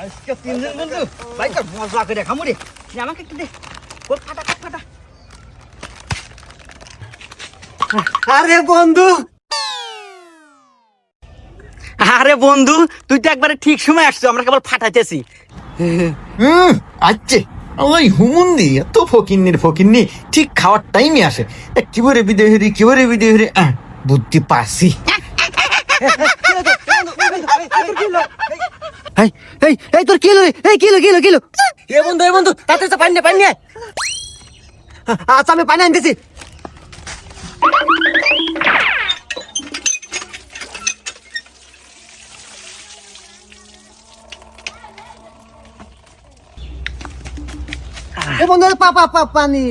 আজকে তিনজন বন্ধু বাইক মজা করে খামু রে। আমাকে একটু দে, কোট ফাটা কোট ফাটা। আরে বন্ধু, আরে বন্ধু, তুই তো একবারে ঠিক সময় আসছো, আমরা কেবল ফাটাইতেছি। আচ্ছা, ওই হুমুন্দি এত ফকিন্নি ঠিক খাওয়ার টাইমে আসে। কিভাবে বিদে হরি বুদ্ধি পাসি। এই তোর কিলো, এই কিলো এ বন্ধু তাতে তো পানি নে। আচ্ছা আমি পানি আনতেছি। এ বন্ধু পানি